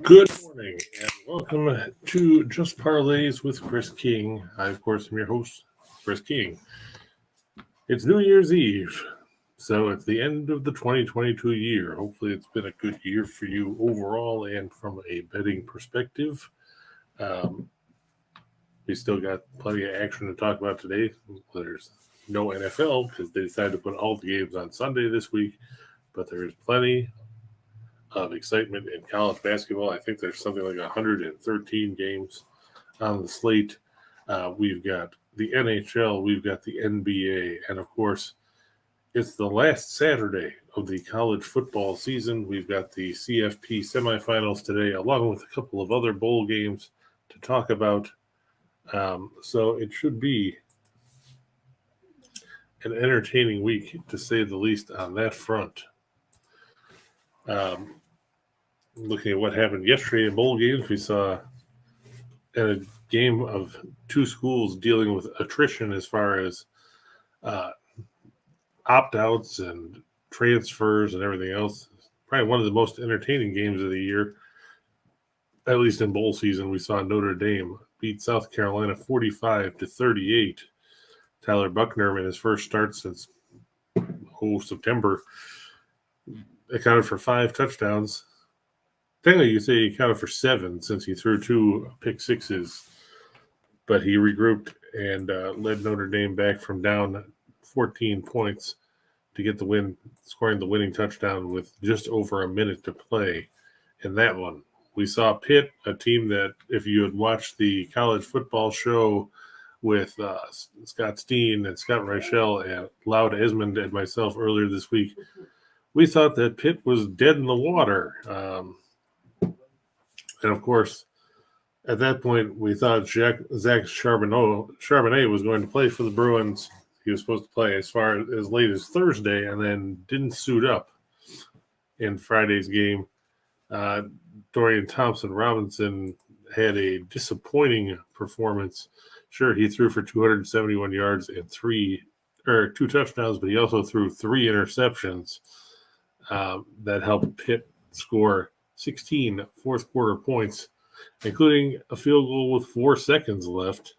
Good morning and welcome to Just Parlays with Chris King. I, of course, am your host, Chris King. It's New Year's Eve, so it's the end of the 2022 year. Hopefully, it's been a good year for you overall and from a betting perspective. Um, we still got plenty of action to talk about today. There's no NFL because they decided to put all the games on Sunday this week, but there is plenty of excitement in college basketball. I think there's something like 113 games on the slate. We've got the NHL, we've got the NBA, and of course, it's the last Saturday of the college football season. We've got the CFP semifinals today, along with a couple of other bowl games to talk about. So it should be an entertaining week, to say the least, on that front. Looking at what happened yesterday in bowl games, we saw a game of two schools dealing with attrition as far as opt-outs and transfers and everything else. Probably one of the most entertaining games of the year, at least in bowl season. We saw Notre Dame beat South Carolina 45-38. Tyler Buckner, in his first start since September, accounted for 5 touchdowns. Technically, you say he accounted for 7 since he threw 2 pick sixes, but he regrouped and led Notre Dame back from down 14 points to get the win, scoring the winning touchdown with just over a minute to play in that one. We saw Pitt, a team that, if you had watched the college football show with Scott Steen and Scott Reichel and Loud Esmond and myself earlier this week, we thought that Pitt was dead in the water. And of course, at that point, we thought Zach Charbonnet was going to play for the Bruins. He was supposed to play as far as late as Thursday and then didn't suit up in Friday's game. Dorian Thompson-Robinson had a disappointing performance. Sure, he threw for 271 yards and 2 touchdowns, but he also threw 3 interceptions that helped Pitt score 16 fourth-quarter points, including a field goal with 4 seconds left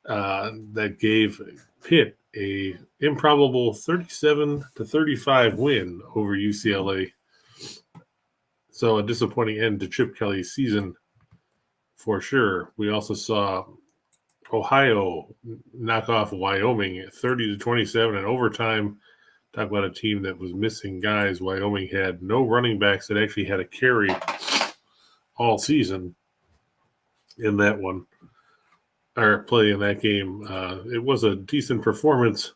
that gave Pitt a improbable 37-35 win over UCLA. So a disappointing end to Chip Kelly's season for sure. We also saw Ohio knock off Wyoming 30-27 in overtime. Talk about a team that was missing guys. Wyoming had no running backs that actually had a carry all season in that one, or play in that game. It was a decent performance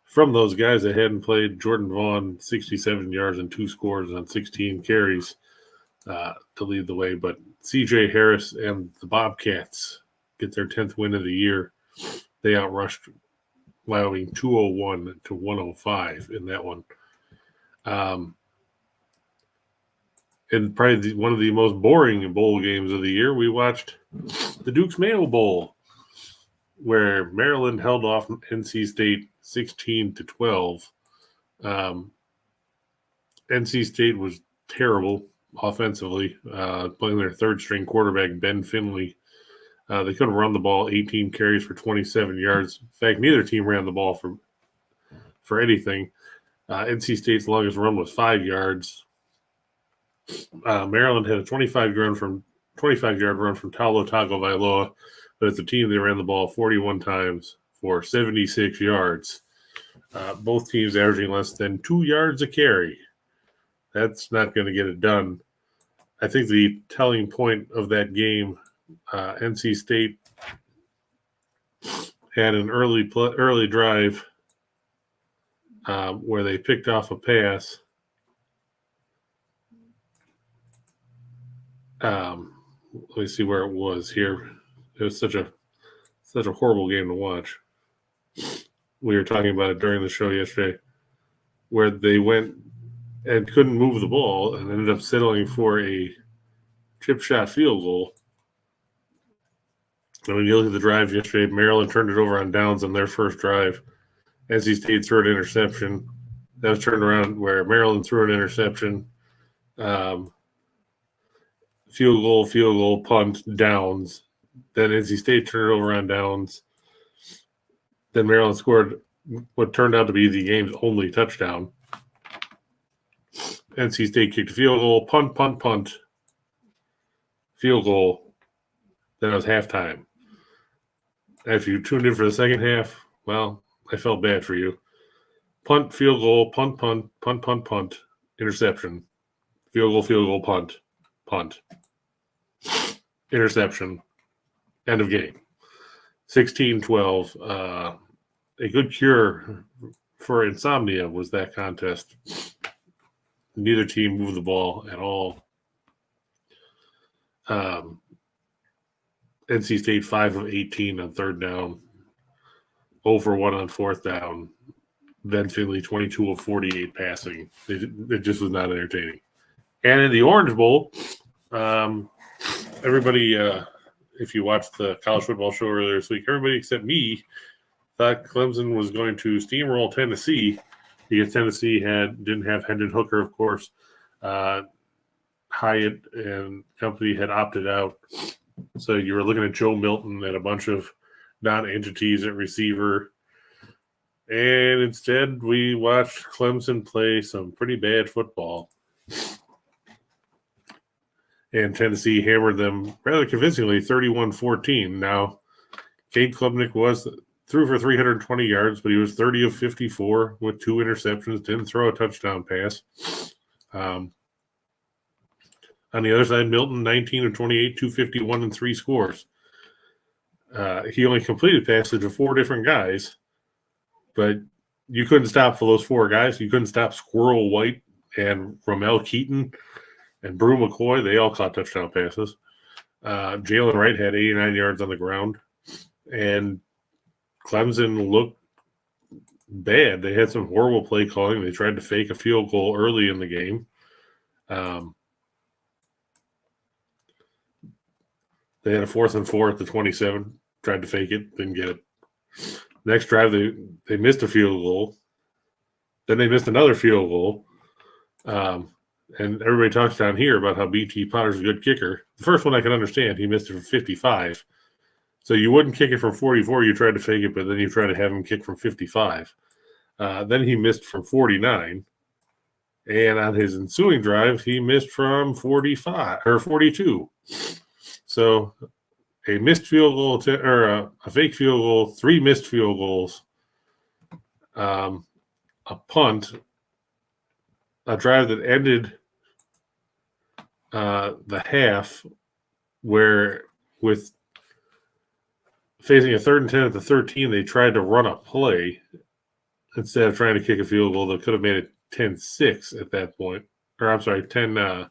from those guys that hadn't played. Jordan Vaughn, 67 yards and 2 scores on 16 carries to lead the way. But C.J. Harris and the Bobcats get their 10th win of the year. They outrushed Wyoming 201-105 in that one. And probably one of the most boring bowl games of the year, we watched the Duke's Mayo Bowl, where Maryland held off NC State 16-12. NC State was terrible offensively, playing their third-string quarterback, Ben Finley. They couldn't run the ball, 18 carries for 27 yards. In fact, neither team ran the ball for anything. NC State's longest run was 5 yards. Maryland had a 25-yard run from Taulo Tagovailoa, but as a team, they ran the ball 41 times for 76 yards. Both teams averaging less than 2 yards a carry. That's not going to get it done. I think the telling point of that game, NC State had an early drive where they picked off a pass. Let me see where it was here. It was such a horrible game to watch. We were talking about it during the show yesterday, where they went and couldn't move the ball and ended up settling for a chip shot field goal. And when you look at the drives yesterday, Maryland turned it over on downs on their first drive. NC State threw an interception. That was turned around where Maryland threw an interception. field goal, punt, downs. Then NC State turned it over on downs. Then Maryland scored what turned out to be the game's only touchdown. NC State kicked a field goal, punt, field goal. Then it was halftime. If you tuned in for the second half, well, I felt bad for you. Punt, field goal, punt, interception. Field goal, punt. Interception. End of game. 16-12. A good cure for insomnia was that contest. Neither team moved the ball at all. NC State 5 of 18 on third down. 0 for 1 on fourth down. Ben Finley 22 of 48 passing. It just was not entertaining. And in the Orange Bowl, everybody, if you watched the college football show earlier this week, everybody except me thought Clemson was going to steamroll Tennessee because Tennessee didn't have Hendon Hooker, of course. Hyatt and company had opted out. So you were looking at Joe Milton and a bunch of non-entities at receiver. And instead, we watched Clemson play some pretty bad football. And Tennessee hammered them rather convincingly, 31-14. Now, Cade Klubnik threw for 320 yards, but he was 30 of 54 with 2 interceptions, didn't throw a touchdown pass. On the other side, Milton, 19 of 28, 251, and 3 scores. He only completed passes to 4 different guys, but you couldn't stop for those 4 guys. You couldn't stop Squirrel White and Ramel Keaton and Brew McCoy. They all caught touchdown passes. Jalen Wright had 89 yards on the ground, and Clemson looked bad. They had some horrible play calling. They tried to fake a field goal early in the game. They had a 4th and 4 at the 27. Tried to fake it, didn't get it. Next drive, they missed a field goal. Then they missed another field goal. And everybody talks down here about how BT Potter's a good kicker. The first one I can understand. He missed it from 55. So you wouldn't kick it from 44. You tried to fake it, but then you try to have him kick from 55. Then he missed from 49. And on his ensuing drive, he missed from 45 or 42. So a missed field goal or a fake field goal, 3 missed field goals, a punt, a drive that ended the half where with facing a 3rd and 10 at the 13, they tried to run a play instead of trying to kick a field goal that could have made it 10-6 at that point. Or I'm sorry, 14-6.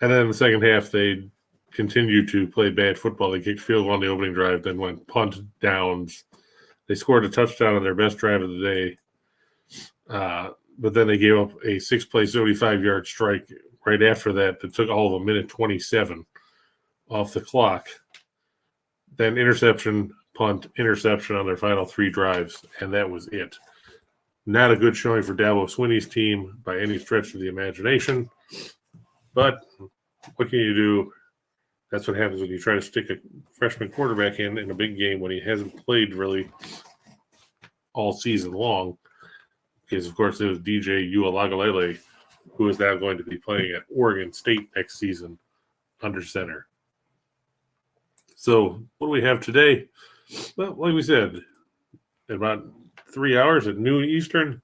And then in the second half, they continued to play bad football. They kicked field goal on the opening drive, then went punt, downs. They scored a touchdown on their best drive of the day. But then they gave up a 6-play, 75-yard strike right after that took all of a minute 27 off the clock. Then interception, punt, interception on their final 3 drives, and that was it. Not a good showing for Dabo Swinney's team by any stretch of the imagination. But what can you do? That's what happens when you try to stick a freshman quarterback in a big game when he hasn't played really all season long. Because, of course, it was DJ Uiagalelei, who is now going to be playing at Oregon State next season under center. So what do we have today? Well, like we said, in about 3 hours at noon Eastern.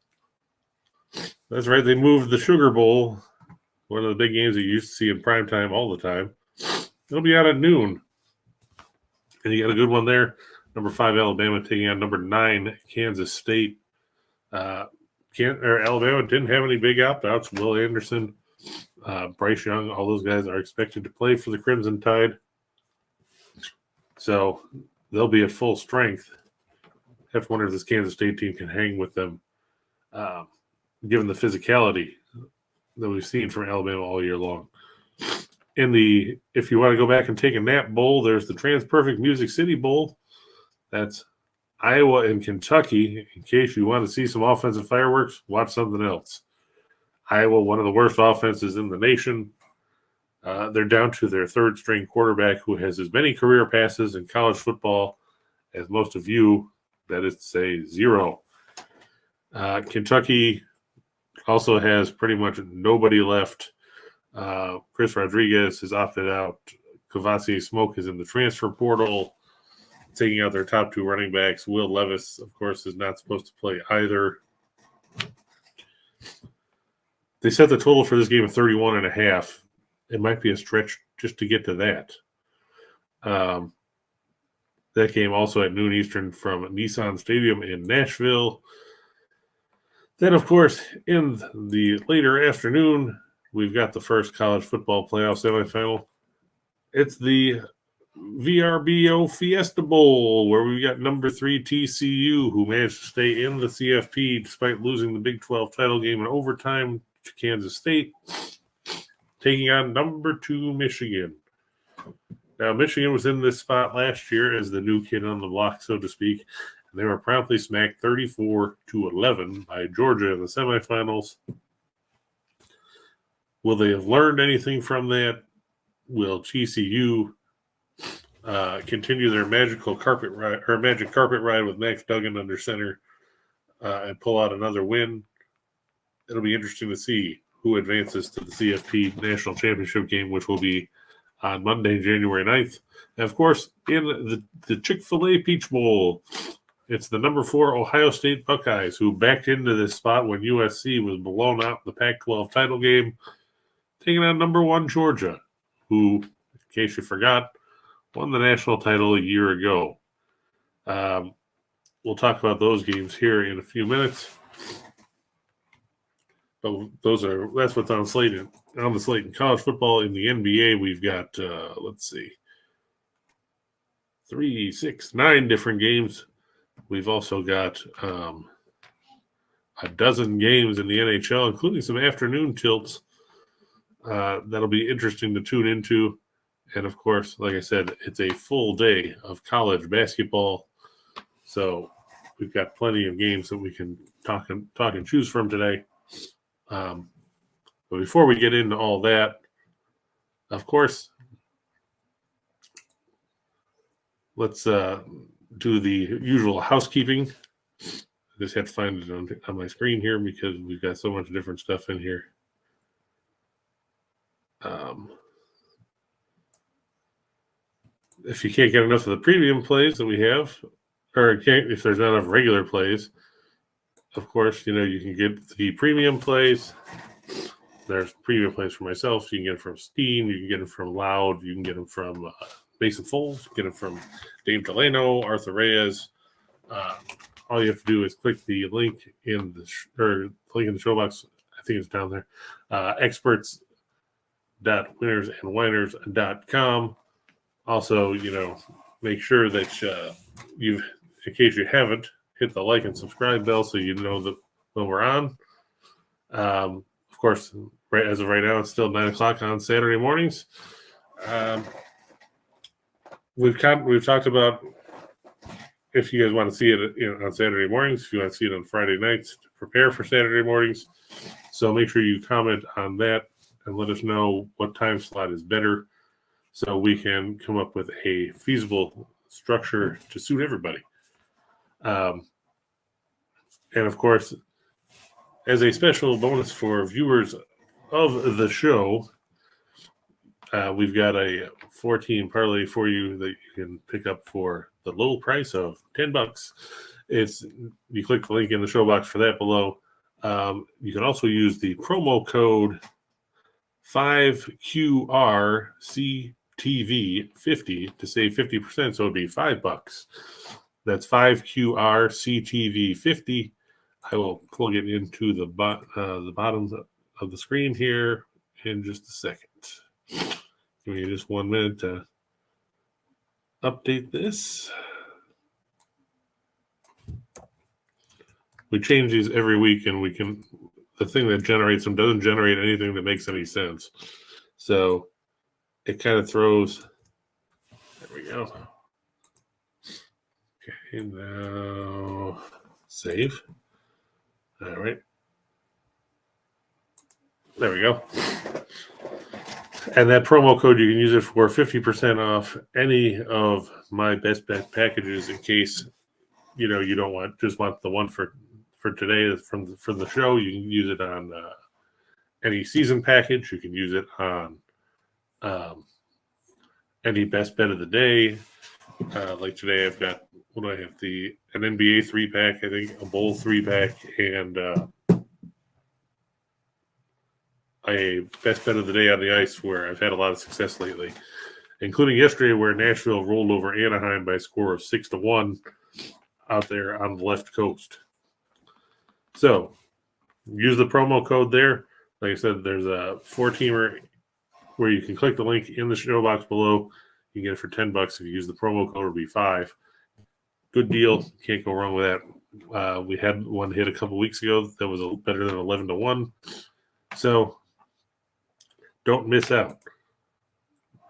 That's right. They moved the Sugar Bowl, one of the big games that you used to see in primetime all the time. It'll be out at noon. And you got a good one there. Number 5, Alabama taking on number 9, Kansas State. Alabama didn't have any big opt-outs. Will Anderson, Bryce Young, all those guys are expected to play for the Crimson Tide. So they'll be at full strength. I have to wonder if this Kansas State team can hang with them, given the physicality that we've seen from Alabama all year long. If you want to go back and take a nap bowl, there's the TransPerfect Music City Bowl. That's Iowa and Kentucky. In case you want to see some offensive fireworks, watch something else. Iowa, one of the worst offenses in the nation. They're down to their third-string quarterback who has as many career passes in college football as most of you, that is to say, 0. Kentucky also has pretty much nobody left. Chris Rodriguez has opted out. Kavasi Smoke is in the transfer portal, taking out their top 2 running backs. Will Levis, of course, is not supposed to play either. They set the total for this game at 31.5. It might be a stretch just to get to that. That game also at noon Eastern from Nissan Stadium in Nashville. Then, of course, in the later afternoon, we've got the first college football playoff semifinal. It's the VRBO Fiesta Bowl, where we've got number 3 TCU, who managed to stay in the CFP despite losing the Big 12 title game in overtime to Kansas State, taking on number 2 Michigan. Now, Michigan was in this spot last year as the new kid on the block, so to speak. They were promptly smacked 34-11 by Georgia in the semifinals. Will they have learned anything from that? Will TCU continue their magic carpet ride with Max Duggan under center and pull out another win? It'll be interesting to see who advances to the CFP National Championship game, which will be on Monday, January 9th. And, of course, in the Chick-fil-A Peach Bowl, it's the number 4 Ohio State Buckeyes who backed into this spot when USC was blown out in the Pac-12 title game, taking on number 1 Georgia, who, in case you forgot, won the national title a year ago. We'll talk about those games here in a few minutes. But that's what's on the slate in college football. In the NBA, we've got 9 different games. We've also got a dozen games in the NHL, including some afternoon tilts. That'll be interesting to tune into. And, of course, like I said, it's a full day of college basketball. So we've got plenty of games that we can talk and choose from today. But before we get into all that, of course, let's do the usual housekeeping. I just have to find it on my screen here because we've got so much different stuff in here. If you can't get enough of the premium plays that we have, or if there's not enough regular plays, of course, you can get the premium plays. There's premium plays for myself. You can get it from Steen. You can get it from Loud. You can get them from Mason Foles. You can get them from Dave Delano, Arthur Reyes. All you have to do is click the link in the show box. I think it's down there. Experts.winnersandwhiners.com. Also, make sure that in case you haven't, hit the like and subscribe bell so you know that when we're on. Of course, as of right now, it's still 9 o'clock on Saturday mornings. We've talked about if you guys want to see it on Saturday mornings, if you want to see it on Friday nights, to prepare for Saturday mornings. So make sure you comment on that and let us know what time slot is better so we can come up with a feasible structure to suit everybody. And, of course, as a special bonus for viewers of the show, we've got a 4-team parlay for you that you can pick up for the low price of $10. You click the link in the show box for that below. You can also use the promo code 5QRCTV50 to save 50%, so it'd be $5. That's 5QRCTV50. I will plug it into the bottom of the screen here in just a second. Give me just 1 minute to update this. We change these every week, and the thing that generates them doesn't generate anything that makes any sense. So it kind of throws. There we go. Okay, now save. All right. There we go. And that promo code, you can use it for 50% off any of my best bet packages in case, you don't just want the one for today from the show. You can use it on any season package. You can use it on any best bet of the day. Like today, I've got, what do I have? An NBA 3-pack, I think, a bowl 3-pack, and a best bet of the day on the ice where I've had a lot of success lately, including yesterday where Nashville rolled over Anaheim by a score of 6-1 out there on the left coast. So use the promo code there. Like I said, there's a 4-teamer where you can click the link in the show box below. You can get it for $10. If you use the promo code, it'll be $5. Good deal. Can't go wrong with that. We had one hit a couple weeks ago that was better than 11-1. So don't miss out.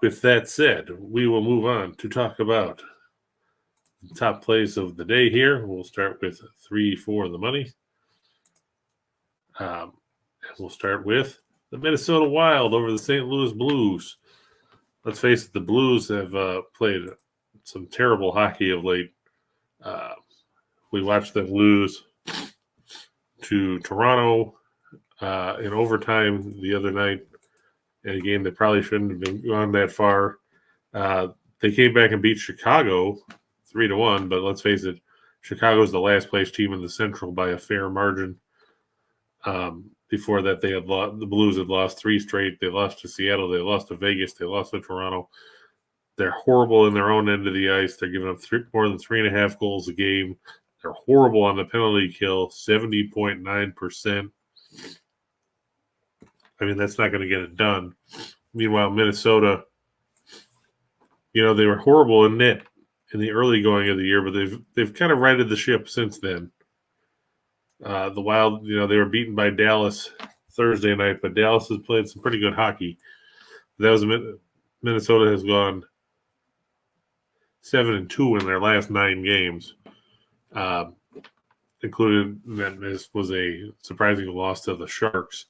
With that said, we will move on to talk about the top plays of the day here. We'll start with 3-4 of the money. We'll start with the Minnesota Wild over the St. Louis Blues. Let's face it, the Blues have played some terrible hockey of late. We watched them lose to Toronto in overtime the other night in a game that probably shouldn't have been gone that far. They came back and beat Chicago 3-1, but let's face it, Chicago's the last place team in the Central by a fair margin. Before that, the Blues had lost 3 straight. They lost to Seattle. They lost to Vegas. They lost to Toronto. They're horrible in their own end of the ice. They're giving up more than 3.5 goals a game. They're horrible on the penalty kill, 70.9%. I mean, that's not going to get it done. Meanwhile, Minnesota, they were horrible in net in the early going of the year, but they've kind of righted the ship since then. The Wild, they were beaten by Dallas Thursday night, but Dallas has played some pretty good hockey. Minnesota has gone 7-2 in their last 9 games, including that this was a surprising loss to the Sharks.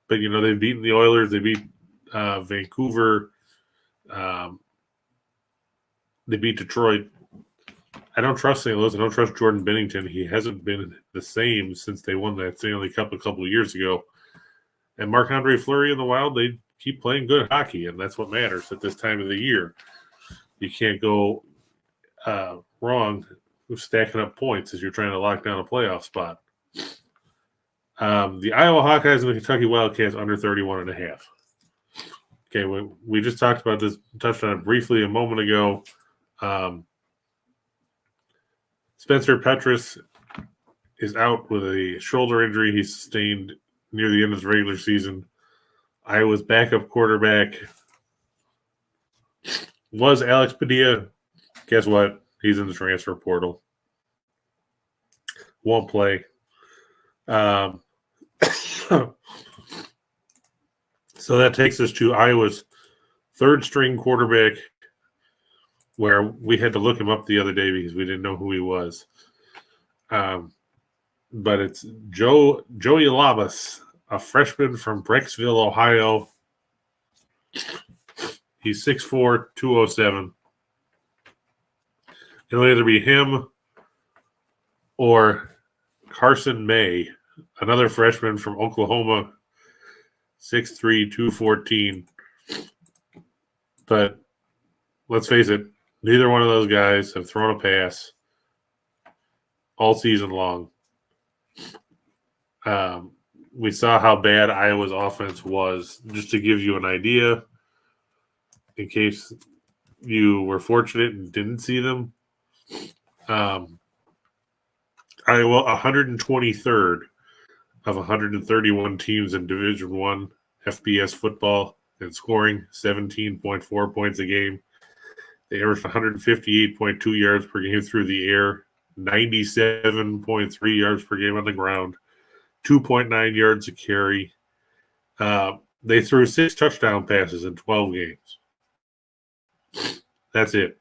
But they've beaten the Oilers, they beat Vancouver, they beat Detroit. I don't trust St. Louis. I don't trust Jordan Binnington. He hasn't been the same since they won that Stanley Cup a couple of years ago. And Marc-Andre Fleury and the Wild, they keep playing good hockey, and that's what matters at this time of the year. You can't go wrong with stacking up points as you're trying to lock down a playoff spot. The Iowa Hawkeyes and the Kentucky Wildcats under 31.5. Okay, we just talked about this, touched on it briefly a moment ago. Spencer Petras is out with a shoulder injury he sustained near the end of the regular season. Iowa's backup quarterback was Alex Padilla. Guess what? He's in the transfer portal. Won't play. So that takes us to Iowa's third-string quarterback, where we had to look him up the other day because we didn't know who he was. But it's Joey Labas, a freshman from Brecksville, Ohio. He's 6'4", 207. It'll either be him or Carson May, another freshman from Oklahoma, 6'3", 214. But let's face it, neither one of those guys have thrown a pass all season long. We saw how bad Iowa's offense was, just to give you an idea, in case you were fortunate and didn't see them. Iowa, 123rd of 131 teams in Division I FBS football and scoring 17.4 points a game. They averaged 158.2 yards per game through the air, 97.3 yards per game on the ground, 2.9 yards a carry. They threw 6 touchdown passes in 12 games. That's it.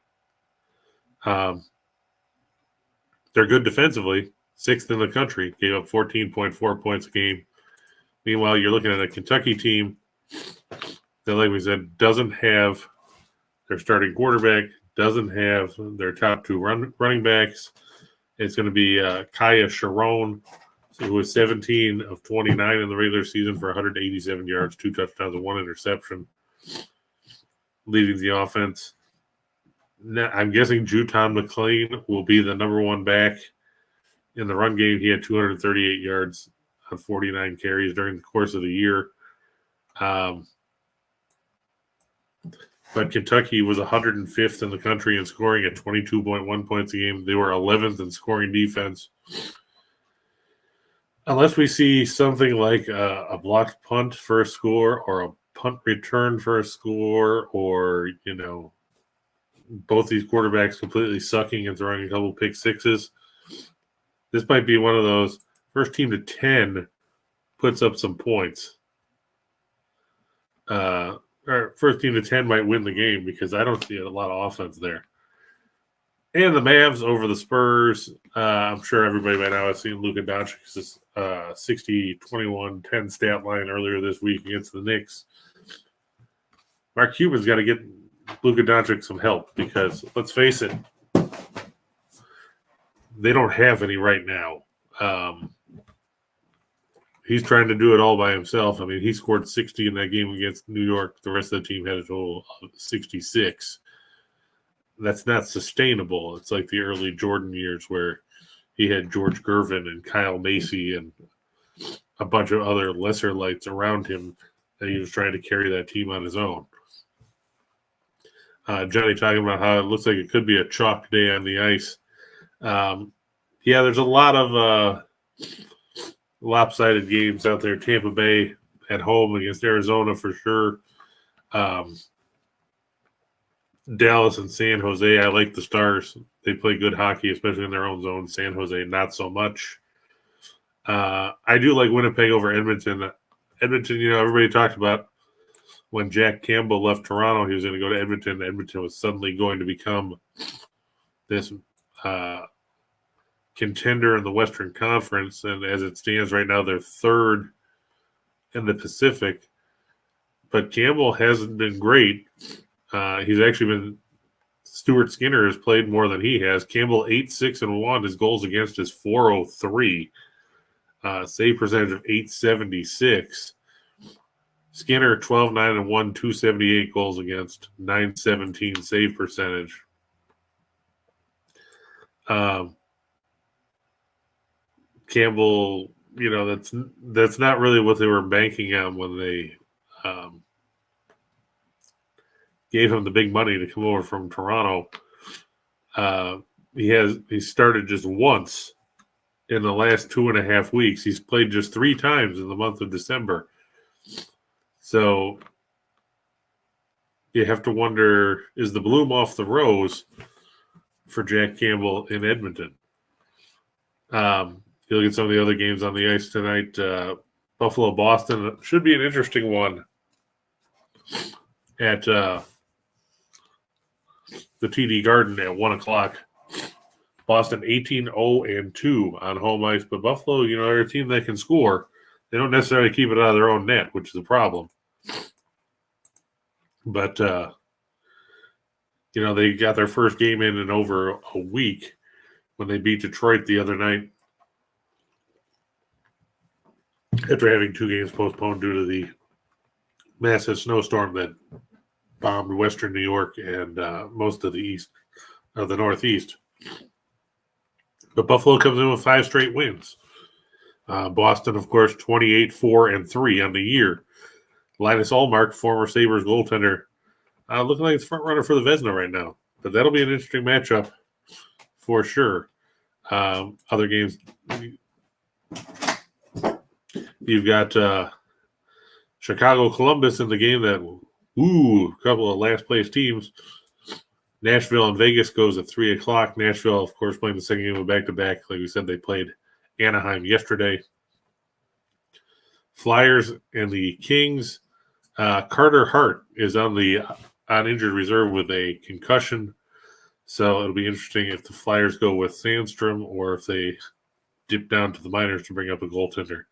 They're good defensively, 6th in the country, gave up 14.4 points a game. Meanwhile, you're looking at a Kentucky team that, like we said, doesn't have their starting quarterback, doesn't have their top two running backs. It's going to be Kaya Sharon, who was 17 of 29 in the regular season for 187 yards, 2 touchdowns, and 1 interception, leading the offense. Now, I'm guessing Juton McLean will be the number one back in the run game. He had 238 yards on 49 carries during the course of the year. But Kentucky was 105th in the country in scoring at 22.1 points a game. They were 11th in scoring defense. Unless we see something like a blocked punt for a score or a punt return for a score, or, both these quarterbacks completely sucking and throwing a couple pick sixes, this might be one of those first team to 10 puts up some points. Or first team to 10 might win the game, because I don't see a lot of offense there. And the Mavs over the Spurs. I'm sure everybody by now has seen Luka Doncic's 60-21-10 stat line earlier this week against the Knicks. Mark Cuban's got to get Luka Doncic some help, because let's face it, they don't have any right now. He's trying to do it all by himself. I mean, he scored 60 in that game against New York. The rest of the team had a total of 66. That's not sustainable. It's like the early Jordan years where he had George Gervin and Kyle Macy and a bunch of other lesser lights around him, and he was trying to carry that team on his own. Johnny talking about how it looks like it could be a chalk day on the ice. There's a lot of lopsided games out there. Tampa Bay at home against Arizona for sure. Dallas and San Jose, I like the Stars. They play good hockey, especially in their own zone. San Jose, not so much. I do like Winnipeg over Edmonton. Edmonton, everybody talked about when Jack Campbell left Toronto, he was going to go to Edmonton. Edmonton was suddenly going to become this contender in the Western Conference, and as it stands right now, they're third in the Pacific. But Campbell hasn't been great. He's actually been – Stuart Skinner has played more than he has. Campbell 8-6-1. His goals against is 403. Save percentage of 876. Skinner 12-9-1, 278 goals against, 917 save percentage. Campbell, that's not really what they were banking on when they gave him the big money to come over from Toronto. He started just once in the last 2.5 weeks. He's played just 3 times in the month of December. So you have to wonder, is the bloom off the rose for Jack Campbell in Edmonton? You look at some of the other games on the ice tonight. Buffalo-Boston should be an interesting one at the TD Garden at 1 o'clock. Boston 18-0-2 on home ice, but Buffalo, they're a team that can score. They don't necessarily keep it out of their own net, which is a problem. But, they got their first game in over a week when they beat Detroit the other night after having 2 games postponed due to the massive snowstorm that bombed western New York and most of the Northeast. But Buffalo comes in with 5 straight wins. Boston, of course, 28-4-3 on the year. Linus Ullmark, former Sabres goaltender, looking like it's front runner for the Vezina right now. But that'll be an interesting matchup for sure. Other games, you've got Chicago-Columbus in the game that, a couple of last-place teams. Nashville and Vegas goes at 3 o'clock. Nashville, of course, playing the second game of back-to-back. Like we said, they played Anaheim yesterday. Flyers and the Kings. Carter Hart is on injured reserve with a concussion. So it'll be interesting if the Flyers go with Sandstrom or if they dip down to the minors to bring up a goaltender.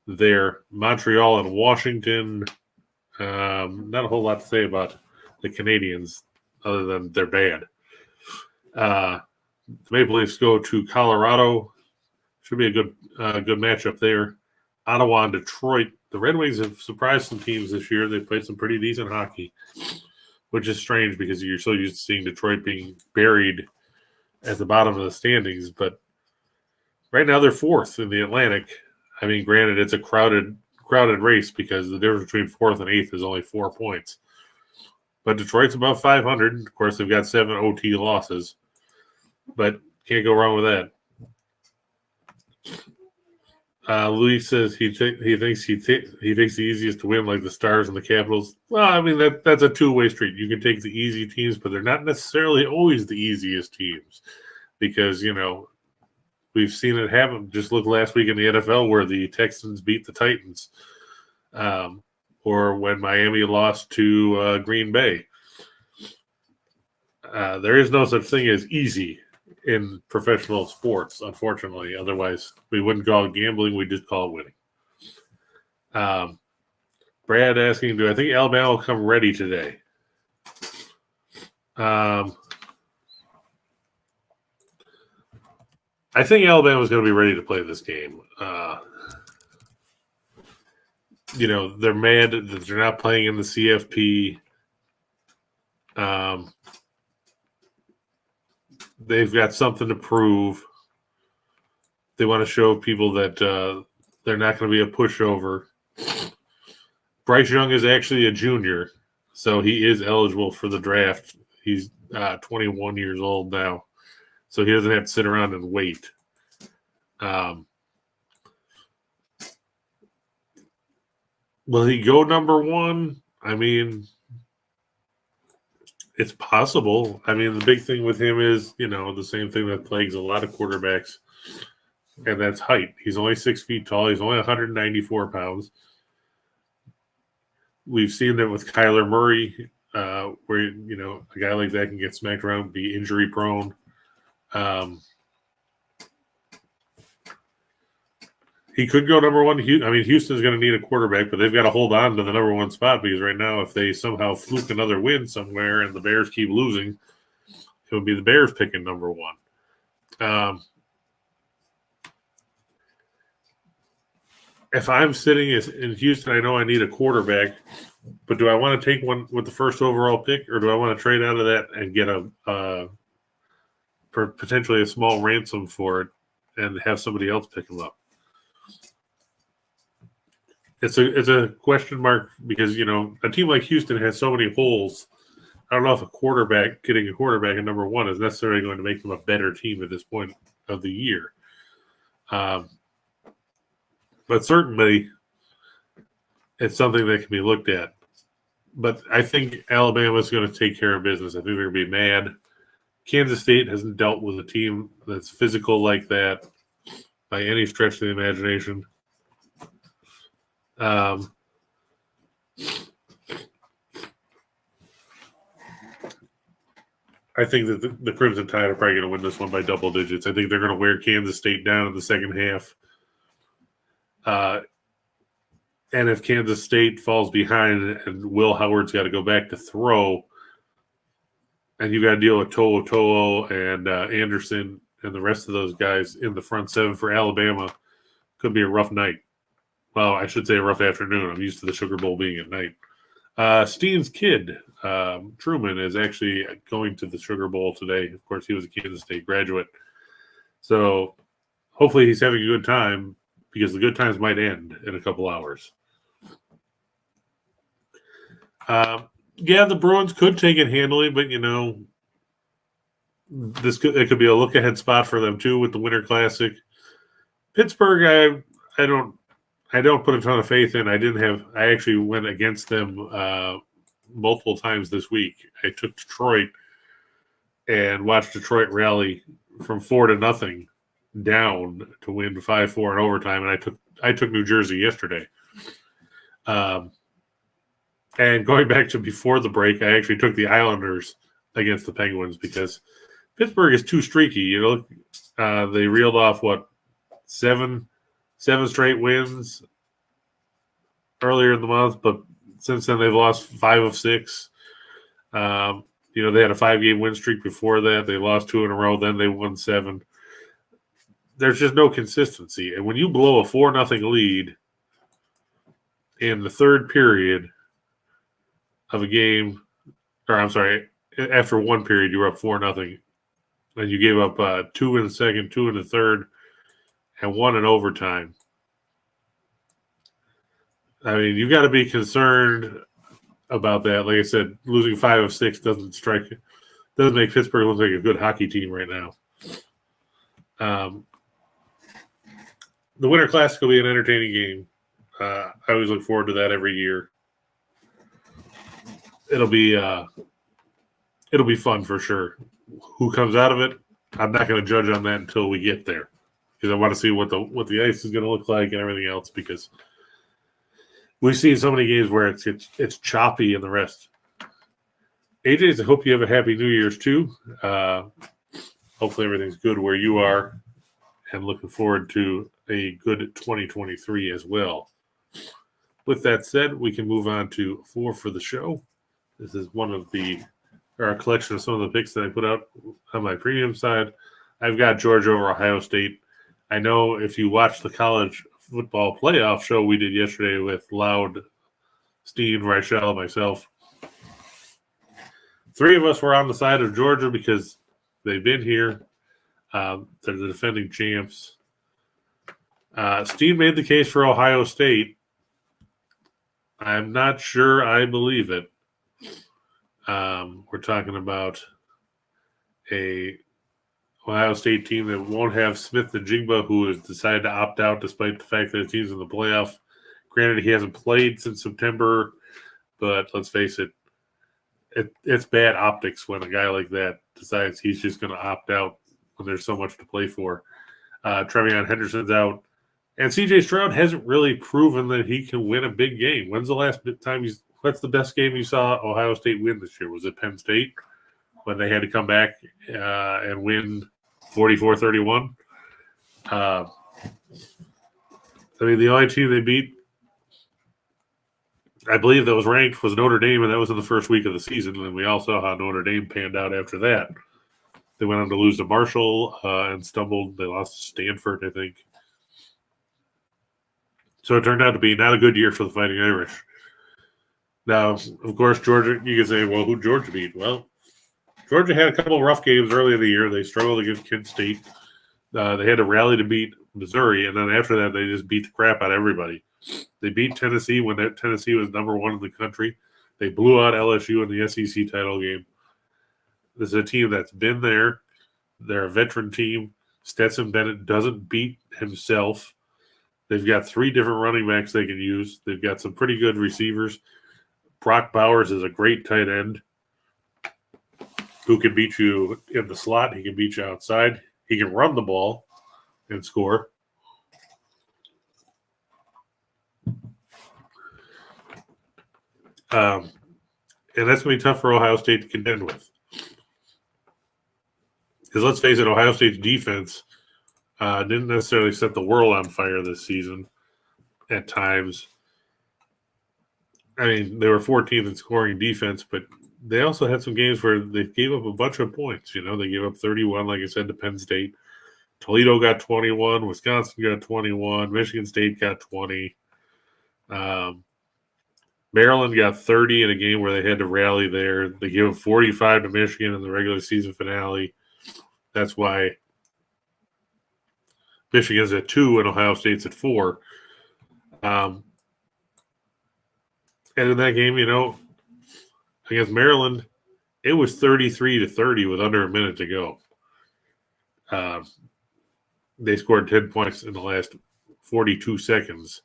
there. Montreal and Washington. Not a whole lot to say about the Canadiens other than they're bad. The Maple Leafs go to Colorado. Should be a good matchup there. Ottawa and Detroit. The Red Wings have surprised some teams this year. They've played some pretty decent hockey, which is strange because you're so used to seeing Detroit being buried at the bottom of the standings. But right now they're fourth in the Atlantic. I mean, granted, it's a crowded race because the difference between fourth and eighth is only 4 points. But Detroit's above 500. Of course, they've got 7 OT losses, but can't go wrong with that. Louis says he thinks the easiest to win, like the Stars and the Capitals. Well, I mean that's a two-way street. You can take the easy teams, but they're not necessarily always the easiest teams, because we've seen it happen. Just look last week in the NFL where the Texans beat the Titans, or when Miami lost to Green Bay. There is no such thing as easy in professional sports, unfortunately. Otherwise, we wouldn't call it gambling. We'd just call it winning. Brad asking, do I think Alabama will come ready today? I think Alabama's going to be ready to play this game. They're mad that they're not playing in the CFP. They've got something to prove. They want to show people that they're not going to be a pushover. Bryce Young is actually a junior, so he is eligible for the draft. He's 21 years old now, so he doesn't have to sit around and wait. Will he go number one? I mean, it's possible. I mean, the big thing with him is, the same thing that plagues a lot of quarterbacks, and that's height. He's only 6 feet tall. He's only 194 pounds. We've seen that with Kyler Murray, where, a guy like that can get smacked around, be injury prone. He could go number one. I mean, Houston's going to need a quarterback, but they've got to hold on to the number one spot, because right now, if they somehow fluke another win somewhere and the Bears keep losing, it would be the Bears picking number one. If I'm sitting in Houston, I know I need a quarterback, but do I want to take one with the first overall pick, or do I want to trade out of that and get potentially a small ransom for it and have somebody else pick him up? It's a question mark, because, a team like Houston has so many holes. I don't know if getting a quarterback at number one is necessarily going to make them a better team at this point of the year. But certainly it's something that can be looked at. But I think Alabama's going to take care of business. I think they're going to be mad. Kansas State hasn't dealt with a team that's physical like that by any stretch of the imagination. I think that the Crimson Tide are probably going to win this one by double digits. I think they're going to wear Kansas State down in the second half. And if Kansas State falls behind and Will Howard's got to go back to throw, and you got to deal with To'o and Anderson and the rest of those guys in the front seven for Alabama, could be a rough night. Well, I should say a rough afternoon. I'm used to the Sugar Bowl being at night. Steen's kid, Truman, is actually going to the Sugar Bowl today. Of course, he was a Kansas State graduate. So hopefully he's having a good time, because the good times might end in a couple hours. The Bruins could take it handily, but, it could be a look-ahead spot for them, too, with the Winter Classic. Pittsburgh, I don't put a ton of faith in. I actually went against them multiple times this week. I took Detroit and watched Detroit rally from 4-0 down to win 5-4 in overtime, and I took New Jersey yesterday. And going back to before the break, I actually took the Islanders against the Penguins, because Pittsburgh is too streaky. They reeled off seven straight wins. earlier in the month, but since then they've lost 5 of 6. They had a 5-game win streak before that. They lost 2 in a row. Then they won 7. There's just no consistency. And when you blow a 4-0 lead in the third period of a game, after one period you were up 4-0, and you gave up 2 in the second, 2 in the third, and 1 in overtime. I mean, you got to be concerned about that. Like I said, losing 5 of 6 doesn't make Pittsburgh look like a good hockey team right now. The Winter Classic will be an entertaining game. I always look forward to that every year. It'll be fun for sure. Who comes out of it, I'm not going to judge on that until we get there, because I want to see what the ice is going to look like and everything else, because we've seen so many games where it's choppy and the rest. AJ's, I hope you have a happy New Year's too. Hopefully everything's good where you are, and looking forward to a good 2023 as well. With that said, we can move on to 4 for the show. This is a collection of some of the picks that I put out on my premium side. I've got Georgia over Ohio State. I know if you watched the college football playoff show we did yesterday with Loud, Steve, Reichel, and myself, 3 of us were on the side of Georgia because they've been here. They're the defending champs. Steve made the case for Ohio State. I'm not sure I believe it. We're talking about a Ohio State team that won't have Smith-Njigba, who has decided to opt out despite the fact that his team's in the playoff. Granted, he hasn't played since September, but let's face it, it's bad optics when a guy like that decides he's just going to opt out when there's so much to play for. Trevion Henderson's out. And C.J. Stroud hasn't really proven that he can win a big game. When's the last time what's the best game you saw Ohio State win this year? Was it Penn State when they had to come back and win 44-31? The only team they beat, I believe that was ranked, was Notre Dame, and that was in the first week of the season. And we all saw how Notre Dame panned out after that. They went on to lose to Marshall and stumbled. They lost to Stanford, I think. So it turned out to be not a good year for the Fighting Irish. Now, of course, Georgia, you can say, well, who Georgia beat? Well, Georgia had a couple of rough games early in the year. They struggled against Kent State. They had to rally to beat Missouri, and then after that, they just beat the crap out of everybody. They beat Tennessee when Tennessee was number 1 in the country. They blew out LSU in the SEC title game. This is a team that's been there. They're a veteran team. Stetson Bennett doesn't beat himself. They've got 3 different running backs they can use. They've got some pretty good receivers. Brock Bowers is a great tight end who can beat you in the slot. He can beat you outside. He can run the ball and score. And that's going to be tough for Ohio State to contend with. Because let's face it, Ohio State's defense didn't necessarily set the world on fire this season at times. I mean, they were 14th in scoring defense, but they also had some games where they gave up a bunch of points. They gave up 31, like I said, to Penn State. Toledo got 21. Wisconsin got 21. Michigan State got 20. Maryland got 30 in a game where they had to rally there. They gave up 45 to Michigan in the regular season finale. That's why Michigan's at 2 and Ohio State's at 4. And in that game, against Maryland, it was 33-30 with under a minute to go. They scored 10 points in the last 42 seconds.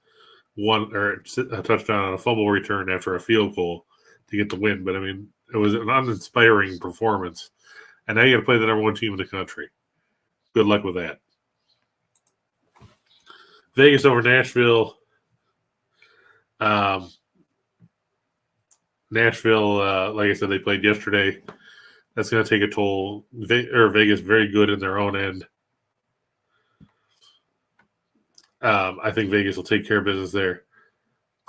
A touchdown on a fumble return after a field goal to get the win. But, it was an uninspiring performance. And now you got to play the number 1 team in the country. Good luck with that. Vegas over Nashville. Nashville, like I said, they played yesterday. That's going to take a toll. Vegas very good in their own end. I think Vegas will take care of business there.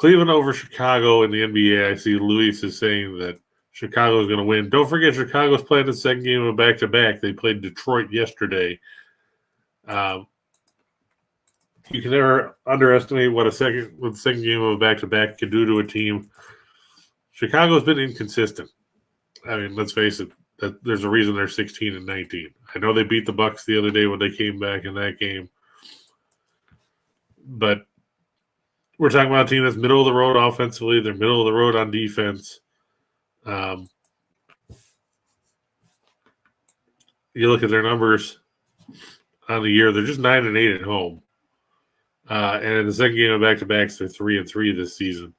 Cleveland over Chicago in the NBA. I see Luis is saying that Chicago is going to win. Don't forget, Chicago's playing the second game of back-to-back. They played Detroit yesterday. You can never underestimate what the second game of a back-to-back can do to a team. Chicago's been inconsistent. I mean, let's face it. There's a reason they're 16-19. I know they beat the Bucks the other day when they came back in that game, but we're talking about a team that's middle of the road offensively. They're middle of the road on defense. You look at their numbers on the year; they're just 9-8 at home. And in the second game of back-to-backs, they're 3-3 this season.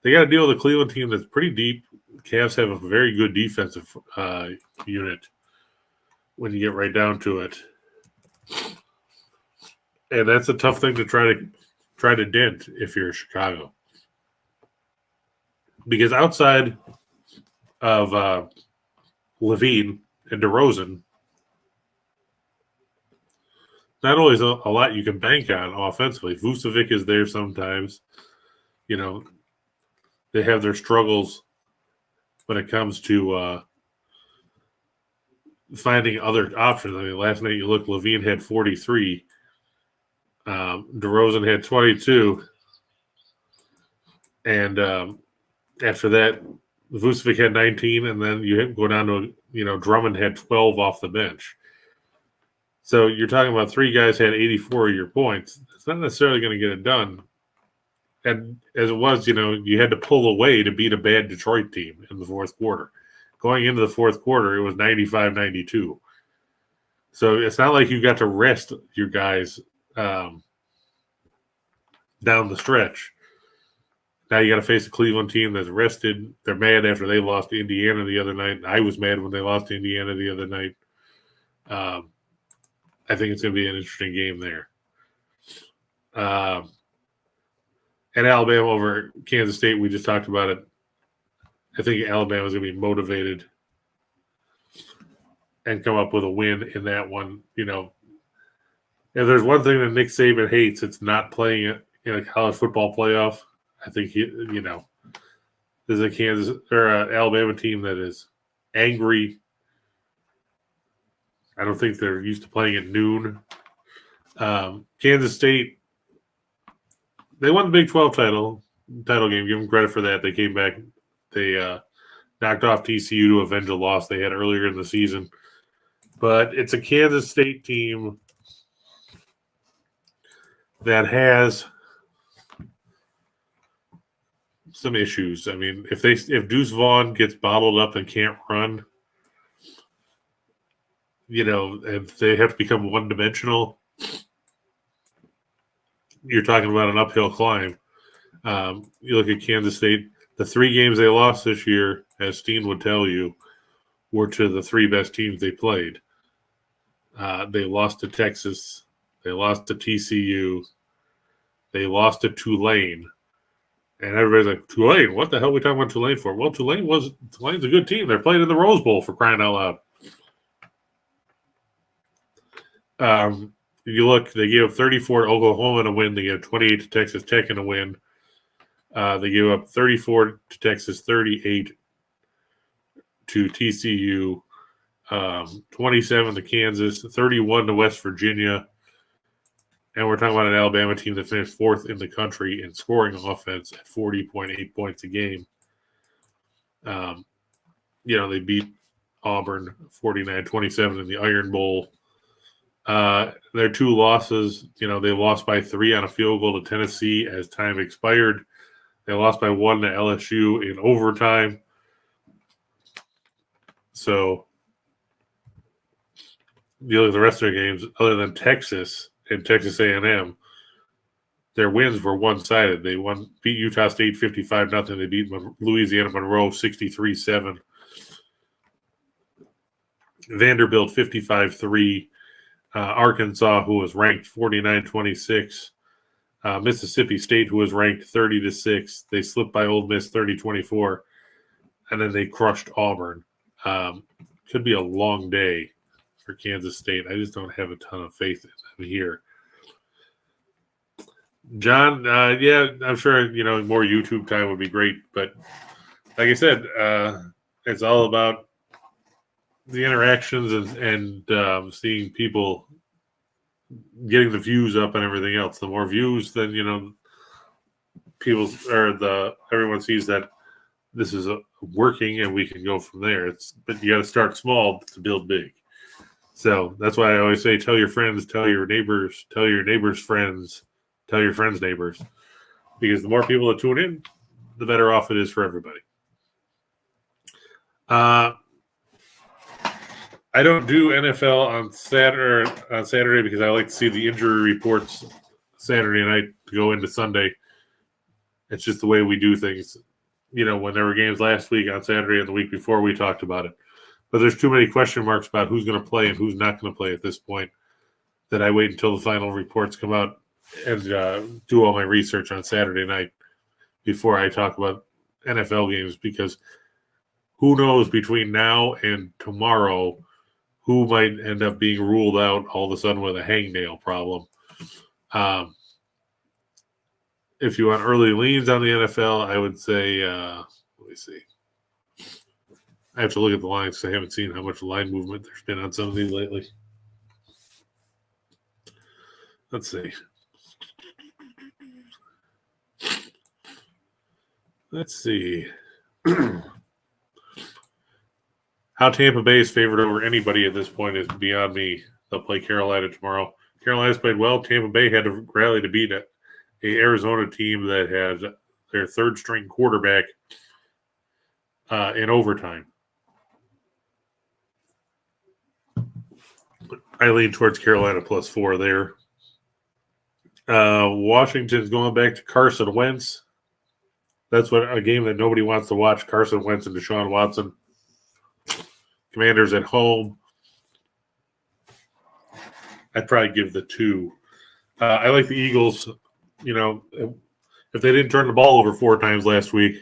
They got to deal with a Cleveland team that's pretty deep. Cavs have a very good defensive unit when you get right down to it, and that's a tough thing to try to dent if you're Chicago, because outside of Levine and DeRozan, not only is a lot you can bank on offensively. Vucevic is there sometimes. You know, they have their struggles when it comes to finding other options. I mean, last night you look, Levine had 43. DeRozan had 22. And after that, Vucevic had 19, and then you go down to, Drummond had 12 off the bench. So you're talking about three guys had 84 of your points. It's not necessarily going to get it done. And as it was, you had to pull away to beat a bad Detroit team in the fourth quarter. Going into the fourth quarter, it was 95-92. So it's not like you got to rest your guys down the stretch. Now you got to face a Cleveland team that's rested. They're mad after they lost to Indiana the other night. I was mad when they lost to Indiana the other night. I think it's going to be an interesting game there. And Alabama over Kansas State, we just talked about it. I think Alabama's going to be motivated and come up with a win in that one. If there's one thing that Nick Saban hates, it's not playing it in a college football playoff. I think there's a Kansas or an Alabama team that is angry. I don't think they're used to playing at noon. Kansas State, they won the Big 12 title game. Give them credit for that. They came back. They knocked off TCU to avenge a loss they had earlier in the season. But it's a Kansas State team that has some issues. I mean, if Deuce Vaughn gets bottled up and can't run, if they have to become one-dimensional, you're talking about an uphill climb. You look at Kansas State, the 3 games they lost this year, as Steen would tell you, were to the 3 best teams they played. They lost to Texas. They lost to TCU. They lost to Tulane. And everybody's like, Tulane? What the hell are we talking about Tulane for? Well, Tulane's a good team. They're playing in the Rose Bowl, for crying out loud. You look, they gave up 34 to Oklahoma in a win. They gave 28 to Texas Tech in a win. They gave up 34 to Texas, 38 to TCU, 27 to Kansas, 31 to West Virginia. And we're talking about an Alabama team that finished 4th in the country in scoring offense at 40.8 points a game. They beat Auburn 49-27 in the Iron Bowl. Their 2 losses, they lost by 3 on a field goal to Tennessee as time expired. They lost by 1 to LSU in overtime. So, you look at the rest of their games, other than Texas and Texas A&M, their wins were one-sided. They beat Utah State 55-0. They beat Louisiana Monroe 63-7. Vanderbilt 55-3. Arkansas, who was ranked 49-26. Mississippi State, who was ranked 30-6. They slipped by Ole Miss 30-24. And then they crushed Auburn. Could be a long day for Kansas State. I just don't have a ton of faith in them here. John, yeah, I'm sure, more YouTube time would be great. But like I said, it's all about the interactions and seeing people getting the views up and everything else. The more views, then, everyone sees that this is working and we can go from there. But you got to start small to build big. So that's why I always say, tell your friends, tell your neighbors' friends, tell your friends' neighbors, because the more people that tune in, the better off it is for everybody. I don't do NFL on Saturday because I like to see the injury reports Saturday night to go into Sunday. It's just the way we do things. When there were games last week on Saturday and the week before, we talked about it. But there's too many question marks about who's going to play and who's not going to play at this point that I wait until the final reports come out and do all my research on Saturday night before I talk about NFL games, because who knows between now and tomorrow who might end up being ruled out all of a sudden with a hangnail problem. If you want early leans on the NFL, I would say, let me see. I have to look at the lines because I haven't seen how much line movement there's been on some of these lately. Let's see. How Tampa Bay is favored over anybody at this point is beyond me. They'll play Carolina tomorrow. Carolina's played well. Tampa Bay had to rally to beat a Arizona team that had their third-string quarterback in overtime. I lean towards Carolina +4 there. Washington's going back to Carson Wentz. That's a game that nobody wants to watch, Carson Wentz and Deshaun Watson. Commanders at home. I'd probably give the 2. I like the Eagles. If they didn't turn the ball over 4 times last week,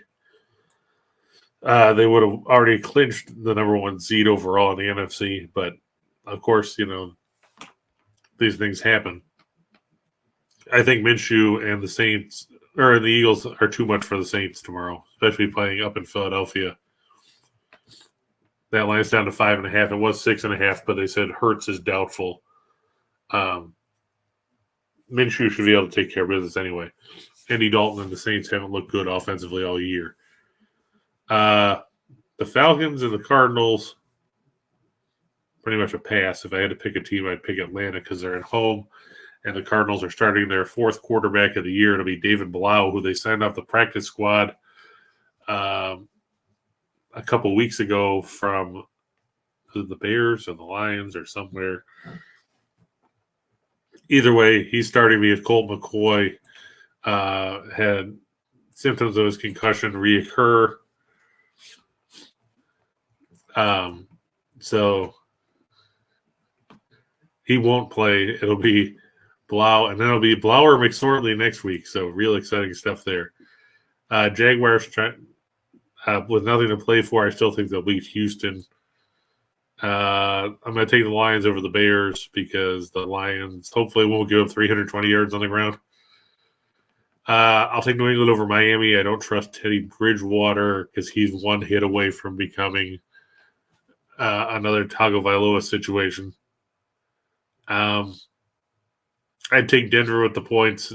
they would have already clinched the number 1 seed overall in the NFC. But, of course, these things happen. I think Minshew and the Eagles are too much for the Saints tomorrow, especially playing up in Philadelphia. That line's down to 5.5. It was 6.5, but they said Hurts is doubtful. Minshew should be able to take care of business anyway. Andy Dalton and the Saints haven't looked good offensively all year. The Falcons and the Cardinals, pretty much a pass. If I had to pick a team, I'd pick Atlanta because they're at home. And the Cardinals are starting their 4th quarterback of the year. It'll be David Blau, who they signed off the practice squad a couple weeks ago from the Bears or the Lions or somewhere. Either way, he's starting because Colt McCoy had symptoms of his concussion reoccur. So he won't play. It'll be Blau, and then it'll be Blau or McSorley next week. So real exciting stuff there. Jaguars with nothing to play for, I still think they'll beat Houston. I'm going to take the Lions over the Bears because the Lions hopefully won't give up 320 yards on the ground. I'll take New England over Miami. I don't trust Teddy Bridgewater because he's 1 hit away from becoming another Tagovailoa situation. I'd take Denver with the points.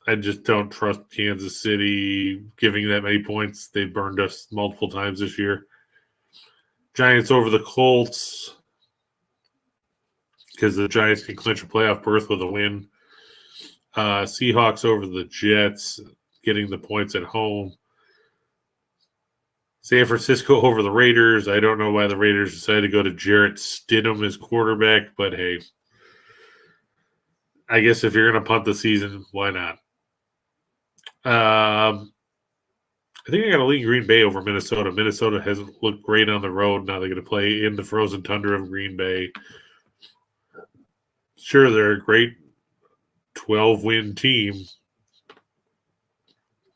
I just don't trust Kansas City giving that many points. They burned us multiple times this year. Giants over the Colts because the Giants can clinch a playoff berth with a win. Seahawks over the Jets, getting the points at home. San Francisco over the Raiders. I don't know why the Raiders decided to go to Jarrett Stidham as quarterback, but hey, I guess if you're going to punt the season, why not? I think I got to lean Green Bay over Minnesota. Minnesota hasn't looked great on the road. Now they're going to play in the frozen tundra of Green Bay. Sure, they're a great 12-win team,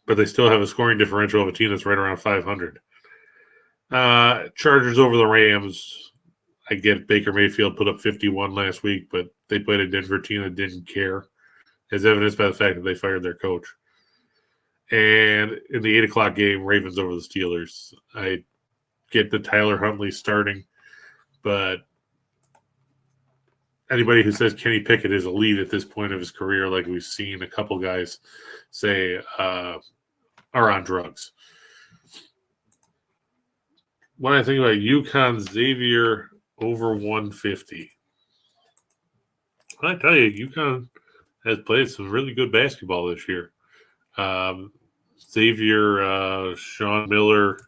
but they still have a scoring differential of a team that's right around 500. Chargers over the Rams. I get Baker Mayfield put up 51 last week, but they played a Denver team that didn't care. as evidenced by the fact that they fired their coach. And in the 8 o'clock game, Ravens over the Steelers. I get the Tyler Huntley starting, but anybody who says Kenny Pickett is elite at this point of his career, like we've seen a couple guys say, are on drugs. When I think about UConn, Xavier over 150, I tell you, UConn has played some really good basketball this year. Xavier, Sean Miller,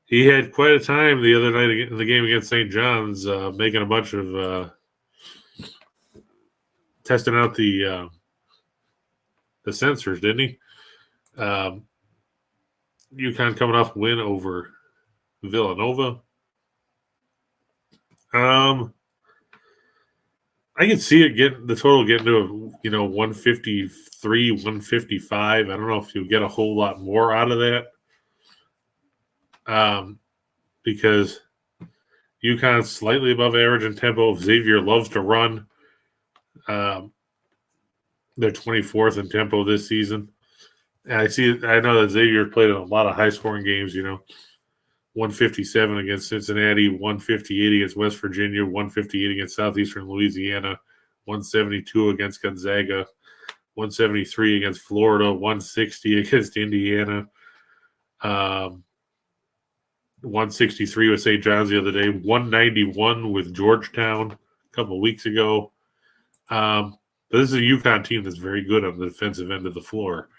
he had quite a time the other night in the game against St. John's, making a bunch of testing out the sensors, didn't he? UConn coming off win over Villanova. I can see it the total getting to 153, 155. I don't know if you'll get a whole lot more out of that. Because UConn's slightly above average in tempo. Xavier loves to run. They're 24th in tempo this season. And I know that Xavier played in a lot of high-scoring games, 157 against Cincinnati, 158 against West Virginia, 158 against Southeastern Louisiana, 172 against Gonzaga, 173 against Florida, 160 against Indiana, 163 with St. John's the other day, 191 with Georgetown a couple of weeks ago. But this is a UConn team that's very good on the defensive end of the floor.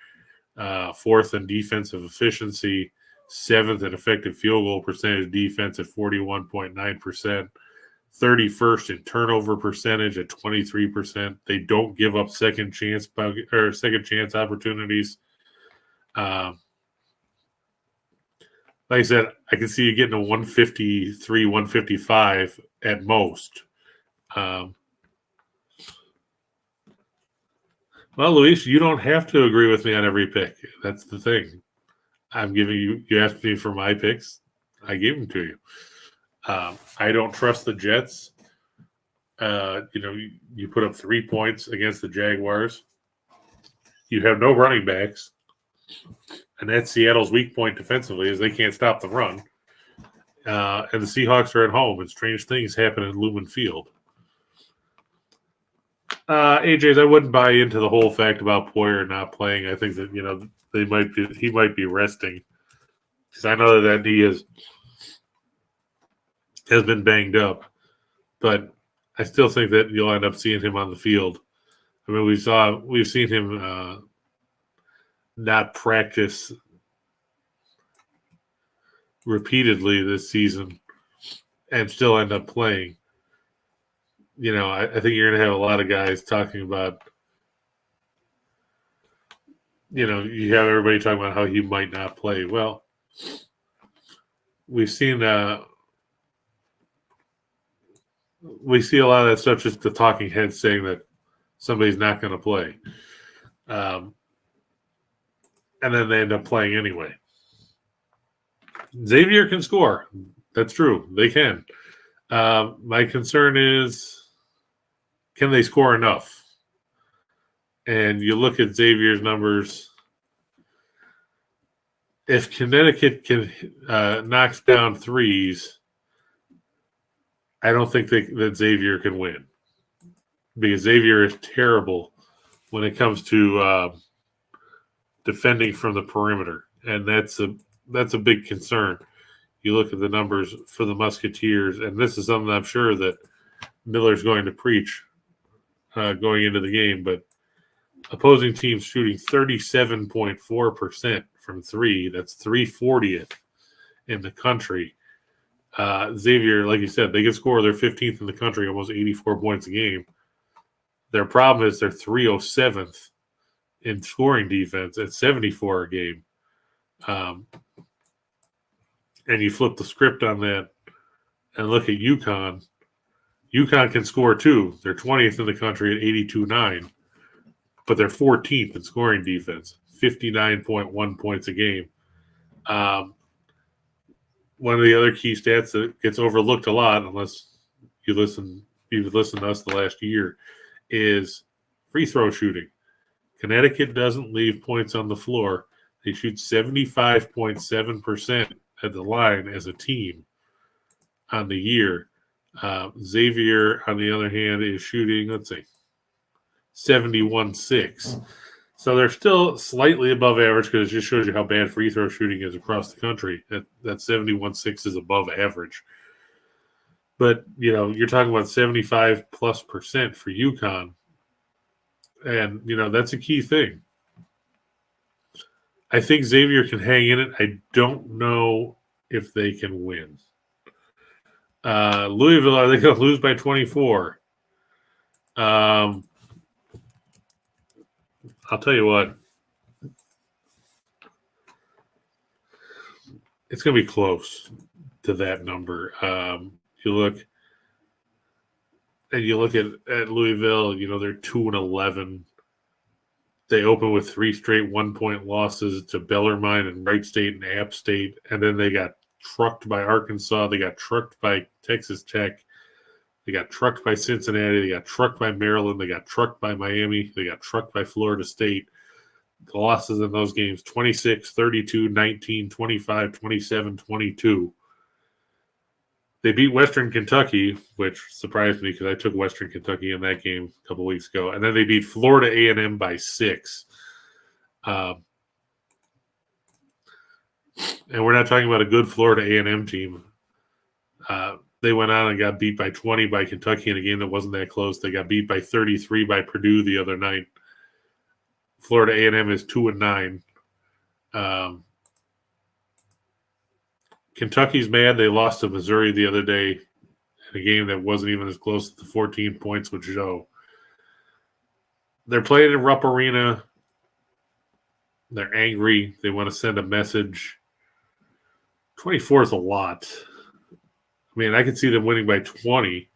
Fourth in defensive efficiency, seventh in effective field goal percentage defense at 41.9%, 31st in turnover percentage at 23%. They don't give up second chance opportunities. Like I said, I can see you getting a 153, 155 at most. Well, Luis, you don't have to agree with me on every pick. That's the thing. I'm giving you asked me for my picks. I gave them to you. I don't trust the Jets. You put up 3 points against the Jaguars. You have no running backs. And that's Seattle's weak point defensively is they can't stop the run. And the Seahawks are at home, and strange things happen in Lumen Field. AJ's, I wouldn't buy into the whole fact about Poyer not playing. I think that he might be resting because I know that he has been banged up, but I still think that you'll end up seeing him on the field. I mean, we've seen him not practice repeatedly this season and still end up playing. I think you're going to have a lot of guys talking about, you have everybody talking about how he might not play. Well, we see a lot of that stuff, just the talking heads saying that somebody's not going to play. And then they end up playing anyway. Xavier can score. That's true. They can. My concern is, can they score enough? And you look at Xavier's numbers. If Connecticut can knocks down threes, I don't think that Xavier can win because Xavier is terrible when it comes to defending from the perimeter, and that's a big concern. You look at the numbers for the Musketeers, and this is something I'm sure that Miller's going to preach going into the game, but opposing teams shooting 37.4% from three. That's 340th in the country. Xavier, like you said, they can score. They're 15th in the country, almost 84 points a game. Their problem is they're 307th in scoring defense at 74 a game. And you flip the script on that and look at UConn. UConn can score too. They're 20th in the country at 82.9, but they're 14th in scoring defense, 59.1 points a game. One of the other key stats that gets overlooked a lot, unless you've listened to us the last year, is free throw shooting. Connecticut doesn't leave points on the floor. They shoot 75.7% at the line as a team on the year. Xavier, on the other hand, is shooting, 71.6. So they're still slightly above average because it just shows you how bad free throw shooting is across the country. That 71.6 is above average. But, you're talking about 75+% for UConn. And, that's a key thing. I think Xavier can hang in it. I don't know if they can win. Louisville, are they going to lose by 24? I'll tell you what. It's going to be close to that number. You look at Louisville, they're 2-11. They open with 3 straight 1-point losses to Bellarmine and Wright State and App State, and then they got trucked by Arkansas. They got trucked by Texas Tech. They got trucked by Cincinnati. They got trucked by Maryland. They got trucked by Miami. They got trucked by Florida State. The losses in those games, 26, 32, 19, 25, 27, 22. They beat Western Kentucky, which surprised me because I took Western Kentucky in that game a couple weeks ago. And then they beat Florida A&M by 6. And we're not talking about a good Florida A&M team. They went on and got beat by 20 by Kentucky in a game that wasn't that close. They got beat by 33 by Purdue the other night. Florida A&M is 2-9. Kentucky's mad. They lost to Missouri the other day in a game that wasn't even as close as the 14 points would show. They're playing in Rupp Arena. They're angry. They want to send a message. 24 is a lot. I mean, I could see them winning by 20.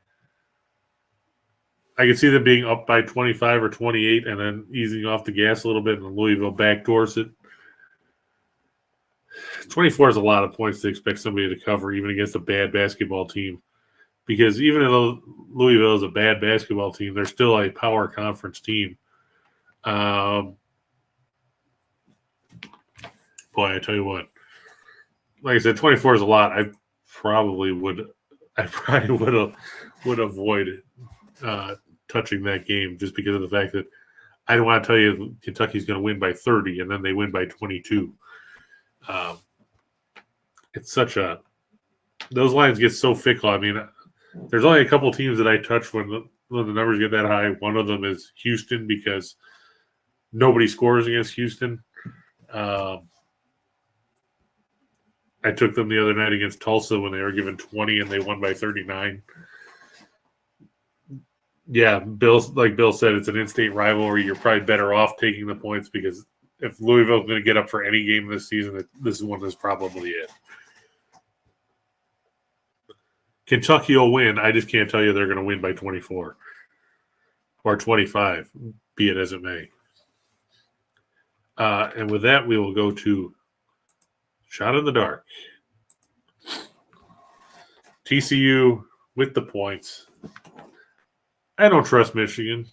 I could see them being up by 25 or 28 and then easing off the gas a little bit and Louisville backdoors it. 24 is a lot of points to expect somebody to cover even against a bad basketball team. Because even though Louisville is a bad basketball team, they're still a power conference team. Boy, I tell you what. Like I said, 24 is a lot. I probably would avoid touching that game just because of the fact that I don't want to tell you Kentucky's going to win by 30 and then they win by 22. It's such a – those lines get so fickle. I mean, there's only a couple teams that I touch when the numbers get that high. One of them is Houston because nobody scores against Houston. I took them the other night against Tulsa when they were given 20 and they won by 39. Yeah, Bill said, it's an in-state rivalry. You're probably better off taking the points because if Louisville's going to get up for any game this season, this one is probably it. Kentucky will win. I just can't tell you they're going to win by 24 or 25, be it as it may. And with that, we will go to Shot in the Dark. TCU with the points. I don't trust Michigan.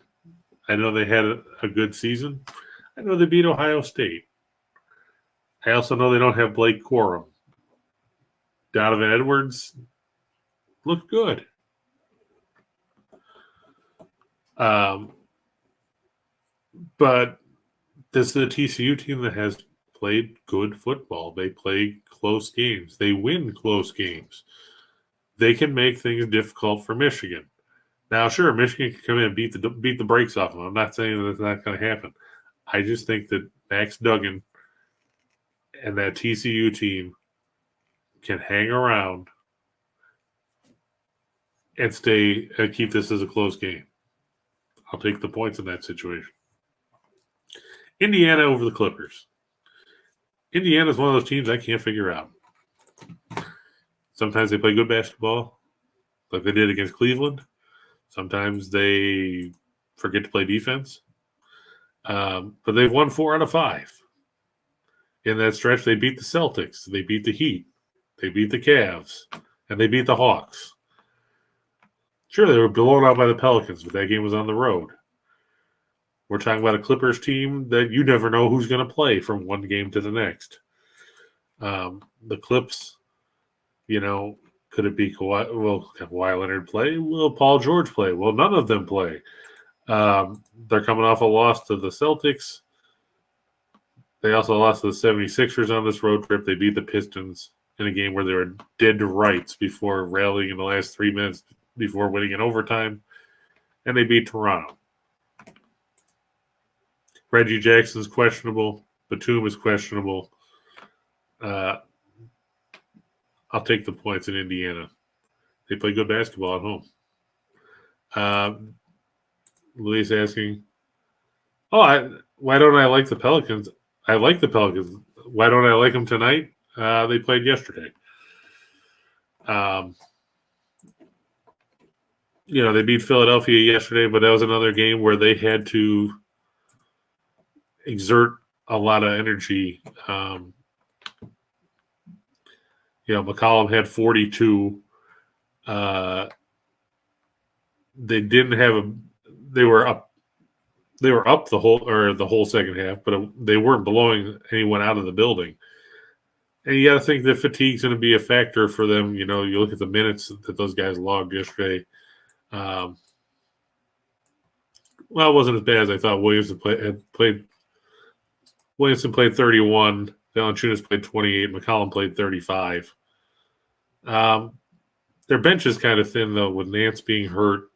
I know they had a good season. I know they beat Ohio State. I also know they don't have Blake Corum. Donovan Edwards looked good. But this is a TCU team that has played good football. They play close games. They win close games. They can make things difficult for Michigan. Now, sure, Michigan can come in and beat the brakes off them. I'm not saying that that's not going to happen. I just think that Max Duggan and that TCU team can hang around and keep this as a close game. I'll take the points in that situation. Indiana over the Clippers. Indiana is one of those teams I can't figure out. Sometimes they play good basketball, like they did against Cleveland. Sometimes they forget to play defense. But they've won 4 out of 5. In that stretch, they beat the Celtics. They beat the Heat. They beat the Cavs. And they beat the Hawks. Sure, they were blown out by the Pelicans, but that game was on the road. We're talking about a Clippers team that you never know who's going to play from one game to the next. The Clips, could it be Kawhi? Will Kawhi Leonard play? Will Paul George play? Well, none of them play. They're coming off a loss to the Celtics. They also lost to the 76ers on this road trip. They beat the Pistons in a game where they were dead to rights before rallying in the last 3 minutes before winning in overtime. And they beat Toronto. Reggie Jackson's questionable. Batum is questionable. I'll take the points in Indiana. They play good basketball at home. Louise asking, why don't I like the Pelicans? I like the Pelicans. Why don't I like them tonight? They played yesterday. They beat Philadelphia yesterday, but that was another game where they had to exert a lot of energy. McCollum had 42. They didn't have they were up the whole second half, but they weren't blowing anyone out of the building. And you got to think that fatigue's going to be a factor for them. You look at the minutes that those guys logged yesterday. It wasn't as bad as I thought. Williamson played 31. Valanciunas played 28. McCollum played 35. Their bench is kind of thin, though, with Nance being hurt.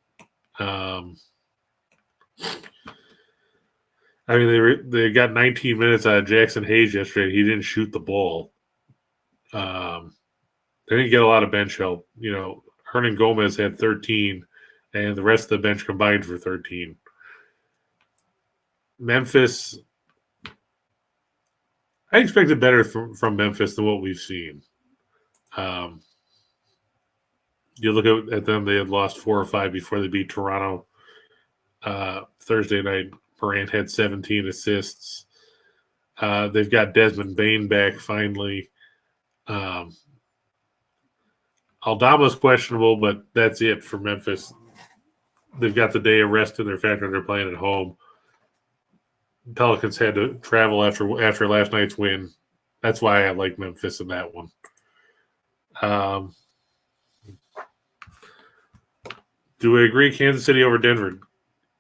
They got 19 minutes out of Jackson Hayes yesterday. He didn't shoot the ball. They didn't get a lot of bench help. Hernan Gomez had 13, and the rest of the bench combined for 13. Memphis, I expected better from Memphis than what we've seen. You look at them, they had lost 4 or 5 before they beat Toronto. Thursday night, Morant had 17 assists. They've got Desmond Bane back finally. Aldama's questionable, but that's it for Memphis. They've got the day of rest in their factor. They're playing at home. Pelicans had to travel after last night's win. That's why I like Memphis in that one. Do we agree Kansas City over Denver?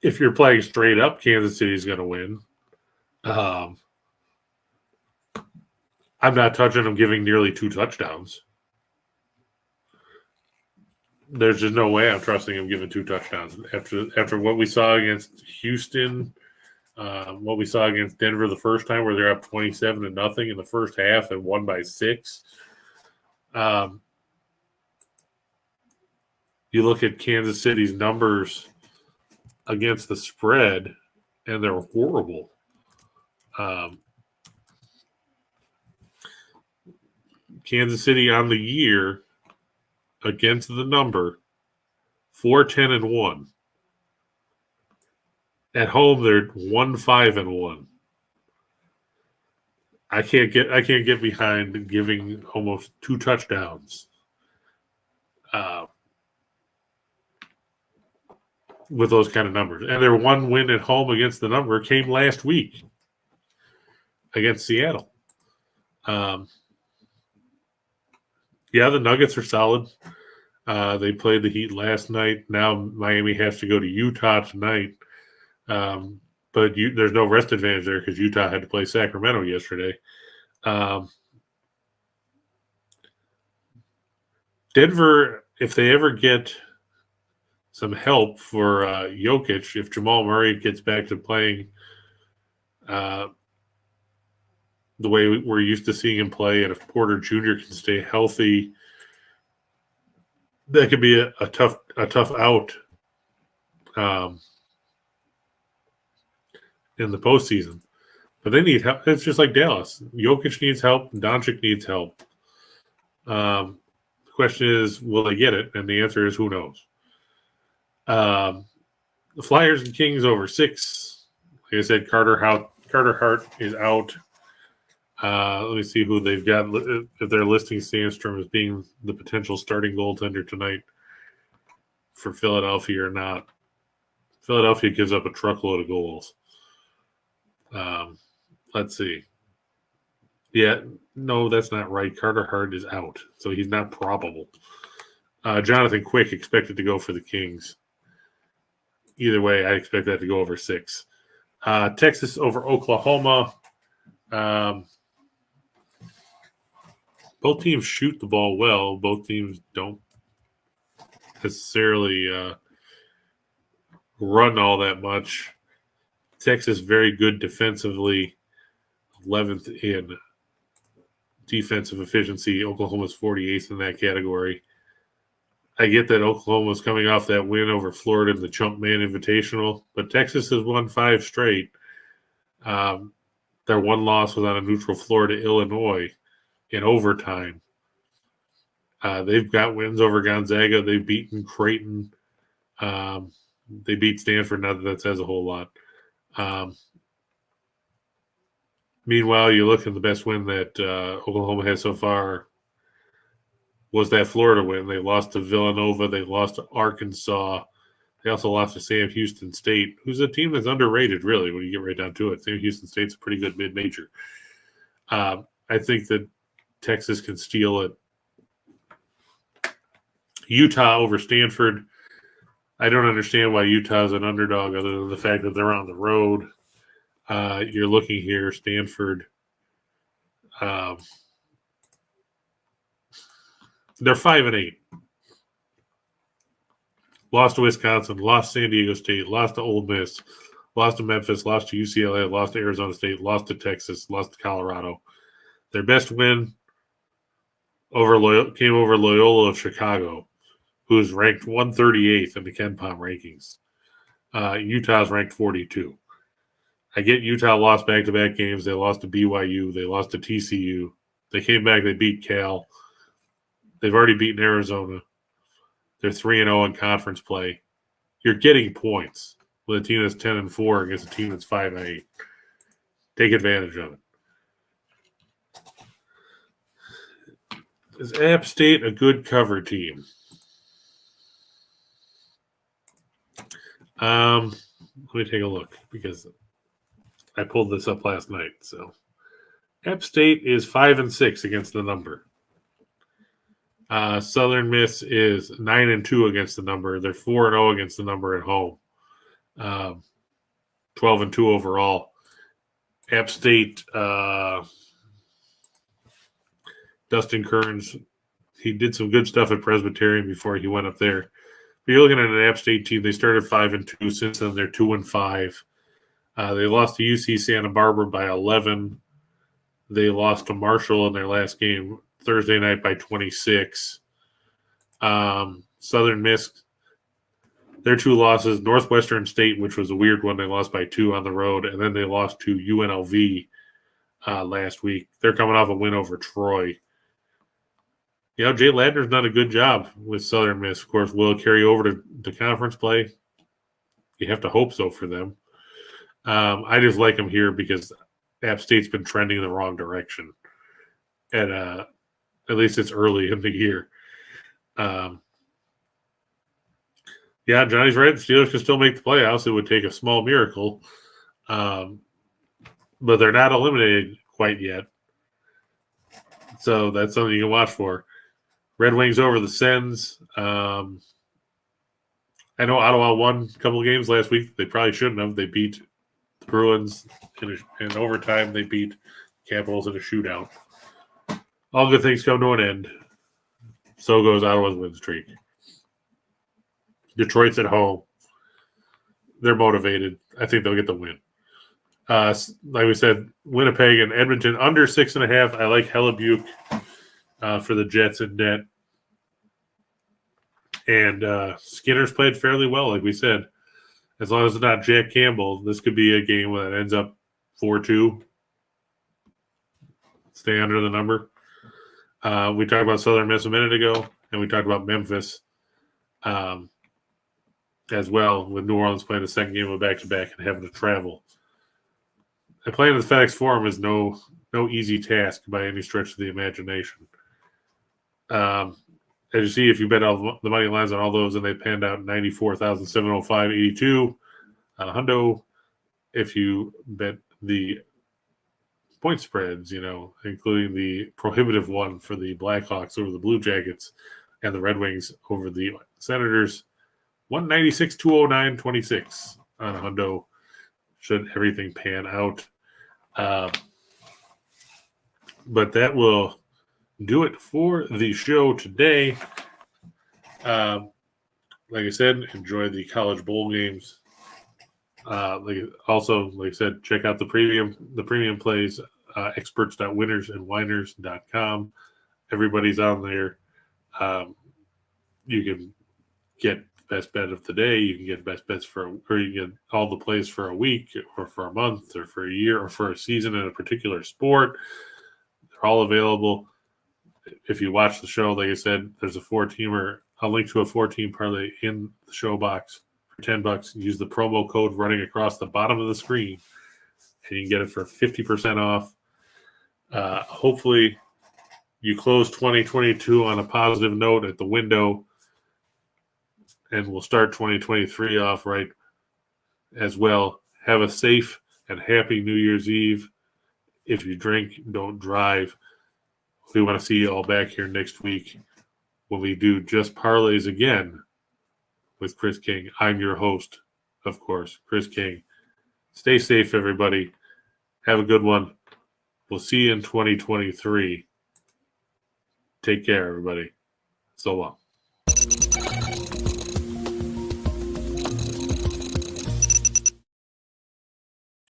If you're playing straight up, Kansas City is going to win. I'm not touching them giving nearly 2 touchdowns. There's just no way I'm trusting him giving 2 touchdowns after what we saw against Houston, what we saw against Denver the first time, where they're up 27-0 in the first half and won by 6. You look at Kansas City's numbers against the spread, and they're horrible. Kansas City on the year against the number 4-10-1. At home, they're 1-5-1. I can't get behind giving almost 2 touchdowns with those kind of numbers. And their one win at home against the number came last week against Seattle. The Nuggets are solid. They played the Heat last night. Now Miami has to go to Utah tonight. But there's no rest advantage there because Utah had to play Sacramento yesterday. Denver, if they ever get some help for Jokic, if Jamal Murray gets back to playing the way we're used to seeing him play, and if Porter Jr. can stay healthy, that could be a tough out in the postseason. But they need help. It's just like Dallas. Jokic needs help. Doncic needs help. The question is, will they get it? And the answer is, who knows? The Flyers and Kings over 6. Like I said, Carter Hart is out. Let me see who they've got. If they're listing Sandstrom as being the potential starting goaltender tonight for Philadelphia or not. Philadelphia gives up a truckload of goals. Let's see. Yeah, no, that's not right. Carter Hart is out, so he's not probable. Jonathan Quick expected to go for the Kings. Either way, I expect that to go over 6. Texas over Oklahoma. Both teams shoot the ball well. Both teams don't necessarily run all that much. Texas very good defensively, 11th in defensive efficiency. Oklahoma's 48th in that category. I get that Oklahoma's coming off that win over Florida in the Chumpman Invitational, but Texas has won 5 straight. Their one loss was on a neutral floor to Illinois in overtime. They've got wins over Gonzaga. They've beaten Creighton. They beat Stanford. Not that says a whole lot. Meanwhile, you look at the best win that Oklahoma has so far was that Florida win. They lost to Villanova. They lost to Arkansas. They also lost to Sam Houston State, who's a team that's underrated, really, when you get right down to it. Sam Houston State's a pretty good mid-major. I think that Texas can steal it. Utah over Stanford. I don't understand why Utah's an underdog other than the fact that they're on the road. You're looking here, Stanford. They're 5-8. Lost to Wisconsin, lost to San Diego State, lost to Ole Miss, lost to Memphis, lost to UCLA, lost to Arizona State, lost to Texas, lost to Colorado. Their best win came over Loyola of Chicago, who is ranked 138th in the KenPom rankings. Utah's ranked 42. I get Utah lost back-to-back games. They lost to BYU. They lost to TCU. They came back. They beat Cal. They've already beaten Arizona. They're 3-0 in conference play. You're getting points with a team that's 10-4 against a team that's 5-8. Take advantage of it. Is App State a good cover team? Let me take a look because I pulled this up last night. So App State is 5-6 against the number. Southern Miss is 9-2 against the number. They're 4-0 against the number at home. 12-2 overall. App State, Dustin Kearns, he did some good stuff at Presbyterian before he went up there. But you're looking at an App State team. They started 5-2. Since then, they're 2-5. They lost to UC Santa Barbara by 11. They lost to Marshall in their last game Thursday night by 26. Southern Miss, their 2 losses. Northwestern State, which was a weird one, they lost by 2 on the road. And then they lost to UNLV last week. They're coming off a win over Troy. You know, Jay Ladner's done a good job with Southern Miss. Of course, will it carry over to conference play? You have to hope so for them. I just like them here because App State's been trending in the wrong direction. And at least it's early in the year. Yeah, Johnny's right. The Steelers can still make the playoffs. It would take a small miracle. But they're not eliminated quite yet. So that's something you can watch for. Red Wings over the Sens. I know Ottawa won a couple of games last week. They probably shouldn't have. They beat the Bruins in overtime. They beat Capitals in a shootout. All good things come to an end. So goes Ottawa's win streak. Detroit's at home. They're motivated. I think they'll get the win. Like we said, Winnipeg and Edmonton under 6.5. I like Hellebuck for the Jets and net. And Skinner's played fairly well, like we said. As long as it's not Jack Campbell, this could be a game that ends up 4-2. Stay under the number. We talked about Southern Miss a minute ago, and we talked about Memphis as well, with New Orleans playing the second game of back-to-back and having to travel. And playing the FedEx Forum is no easy task by any stretch of the imagination. As you see, if you bet all the money lines on all those, and they panned out 94,705.82 hundo. If you bet the point spreads, including the prohibitive one for the Blackhawks over the Blue Jackets and the Red Wings over the Senators. 196, 209, 26 on a hundo should everything pan out. But that will do it for the show today. Like I said, enjoy the college bowl games. Like I said, check out the premium plays, experts.winnersandwhiners.com. Everybody's on there. You can get best bet of the day. You can get best bets or you can get all the plays for a week or for a month or for a year or for a season in a particular sport. They're all available. If you watch the show, like I said, there's a 4-teamer. I'll link to a 4-team parlay in the show box for $10. Use the promo code running across the bottom of the screen, and you can get it for 50% off. Hopefully, you close 2022 on a positive note at the window, and we'll start 2023 off right as well. Have a safe and happy New Year's Eve. If you drink, don't drive. We want to see you all back here next week when we do Just Parlays again with Chris King. I'm your host, of course, Chris King. Stay safe, everybody. Have a good one. We'll see you in 2023. Take care, everybody. So long.